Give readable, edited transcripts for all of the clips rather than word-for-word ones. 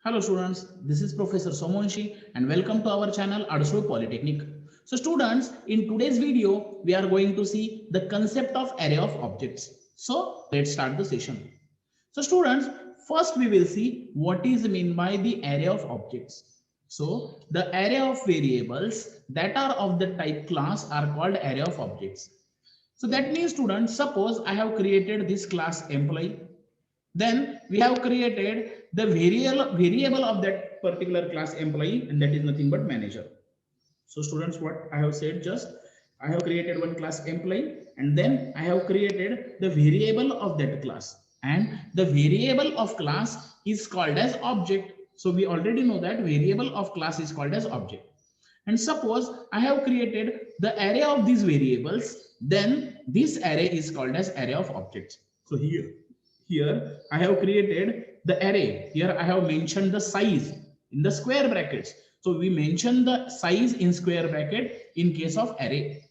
Hello students, this is Professor Somonshi and welcome to our channel Adsru Polytechnic. So students, in today's video, we are going to see the concept of array of objects. So let's start the session. So students, first we will see what is meant by the array of objects. So the array of variables that are of the type class are called array of objects. So that means students, suppose I have created this class employee. Then we have created the variable of that particular class employee, and that is nothing but manager. So students, what I have said, just I have created one class employee, and then I have created the variable of that class, and the variable of class is called as object. So we already know that variable of class is called as object. And suppose I have created the array of these variables, then this array is called as array of objects. So here I have created the array. Here I have mentioned the size in the square brackets. So we mention the size in square bracket in case of array.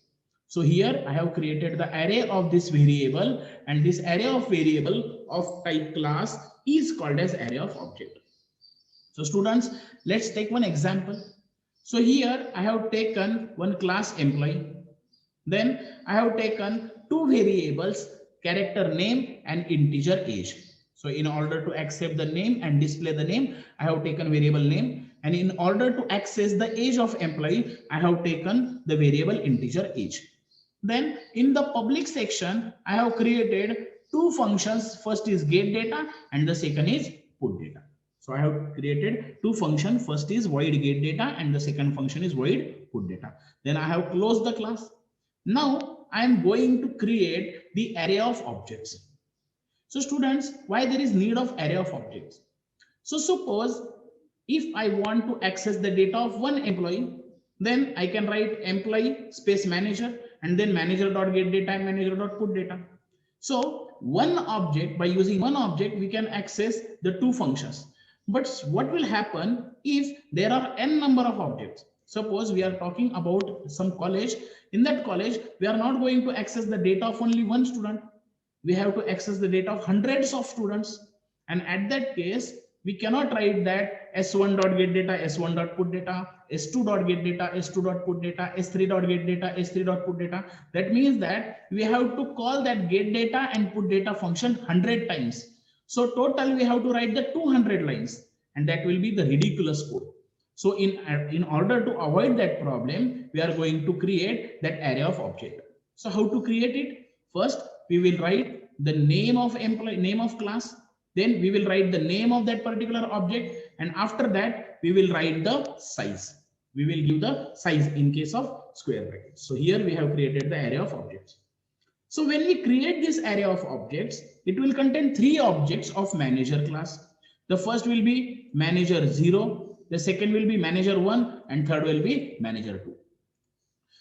So here I have created the array of this variable, and this array of variable of type class is called as array of object. So students, let's take one example. So here I have taken one class employee. Then I have taken two variables, character name and integer age. So in order to accept the name and display the name, I have taken variable name. And in order to access the age of employee, I have taken the variable integer age. Then in the public section, I have created two functions. First is get data and the second is put data. So I have created two functions. First is void get data and the second function is void put data. Then I have closed the class. Now I am going to create the array of objects. So students, why there is need of array of objects? So suppose if I want to access the data of one employee, then I can write employee space manager and then manager.getData and manager.putData. So one object, by using one object, we can access the two functions. But what will happen if there are n number of objects? Suppose we are talking about some college. In that college, we are not going to access the data of only one student. We have to access the data of hundreds of students. And at that case, we cannot write that s1.getData, s1.putData, s2.getData, s2.putData, s3.getData, s3.putData. That means that we have to call that getData and putData function 100 times. So total we have to write the 200 lines, and that will be the ridiculous code. So in order to avoid that problem, we are going to create that array of object. So how to create it? First, we will write the name of employee, name of class. Then we will write the name of that particular object, and after that we will write the size. We will give the size in case of square brackets. So here we have created the array of objects. So when we create this array of objects, it will contain three objects of manager class. The first will be manager 0, the second will be manager 1, and third will be manager 2.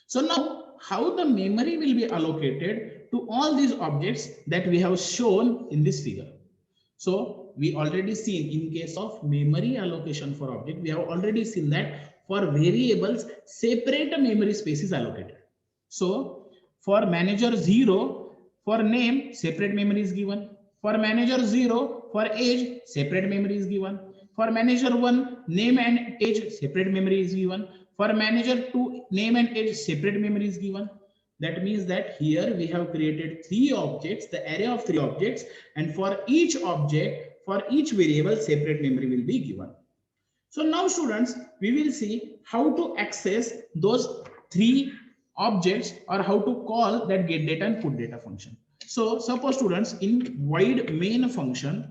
So now how the memory will be allocated to all these objects that we have shown in this figure. So we already seen in case of memory allocation for object, we have already seen that for variables, separate memory space is allocated. So for manager 0, for name, separate memory is given. For manager 0, for age, separate memory is given. For manager 1, name and age, separate memory is given. For manager 2, name and age, separate memory is given. That means that here we have created three objects, the array of three objects, and for each object, for each variable, separate memory will be given. So now students, we will see how to access those three objects or how to call that getData and putData function. So suppose students, in void main function,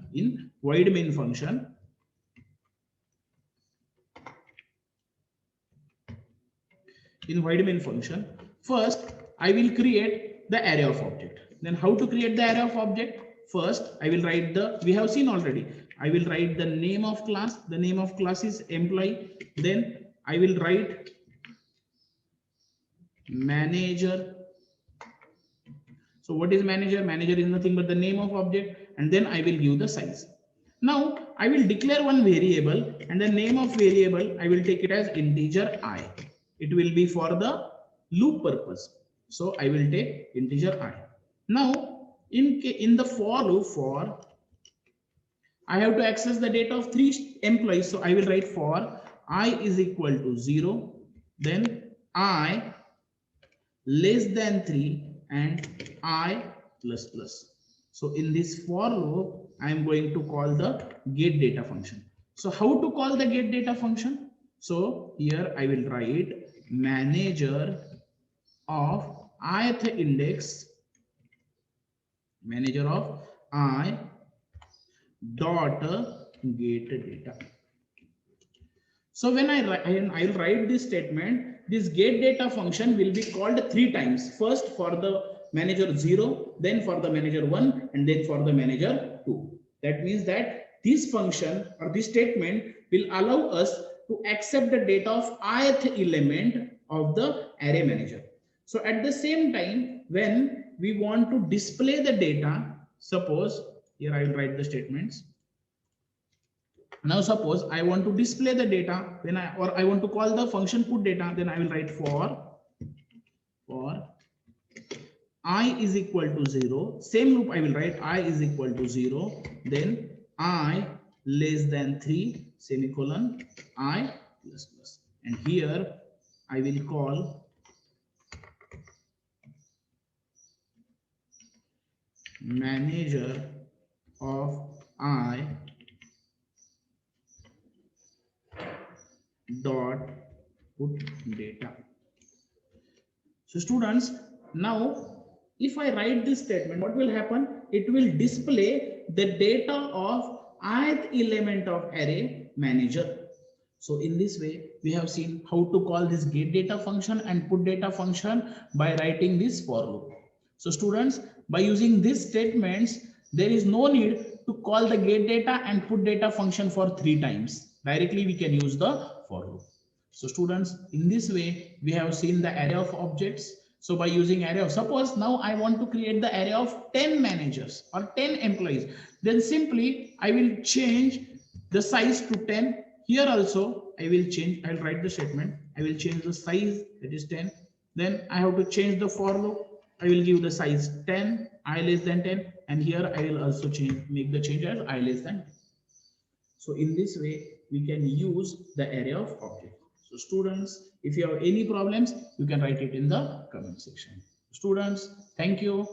first I will create the array of object. Then how to create the array of object? First, I will write we have seen already. I will write the name of class. The name of class is employee. Then I will write manager. So what is manager? Manager is nothing but the name of object, and then I will give the size. Now I will declare one variable, and the name of variable I will take it as integer I. It will be for the loop purpose. So I will take integer I. Now in the for loop, I have to access the data of 3 employees. So I will write for I is equal to 0, then I less than 3 and I plus plus. So in this for loop, I am going to call the get data function. So how to call the get data function? So here I will write manager of ith index, manager of I dot get data. So when I will write this statement, this get data function will be called 3 times. First for the manager 0, then for the manager 1, and then for the manager 2. That means that this function or this statement will allow us to accept the data of ith element of the array manager. So at the same time, when we want to display the data, suppose here I will write the statements. Now suppose I want to display the data, when I want to call the function put data, then I will write for I is equal to 0. Same loop I will write I is equal to 0, then I less than 3 semicolon I plus plus. And here I will call manager of I dot put data. So students, now if I write this statement, what will happen? It will display the data of ith element of array manager. So in this way, we have seen how to call this get data function and put data function by writing this for loop. So students, by using these statements, there is no need to call the get data and put data function for 3 times. Directly we can use the for loop. So students, in this way, we have seen the array of objects. So by using array of, suppose now I want to create the array of 10 managers or 10 employees, then simply I will change the size to 10. Here also I will change, I will write the statement, I will change the size, that is 10. Then I have to change the for loop. I will give the size 10, I less than 10, and here I will also make the change as I less than 10. So in this way, we can use the array of object. So students, if you have any problems, you can write it in the comment section. Students, thank you.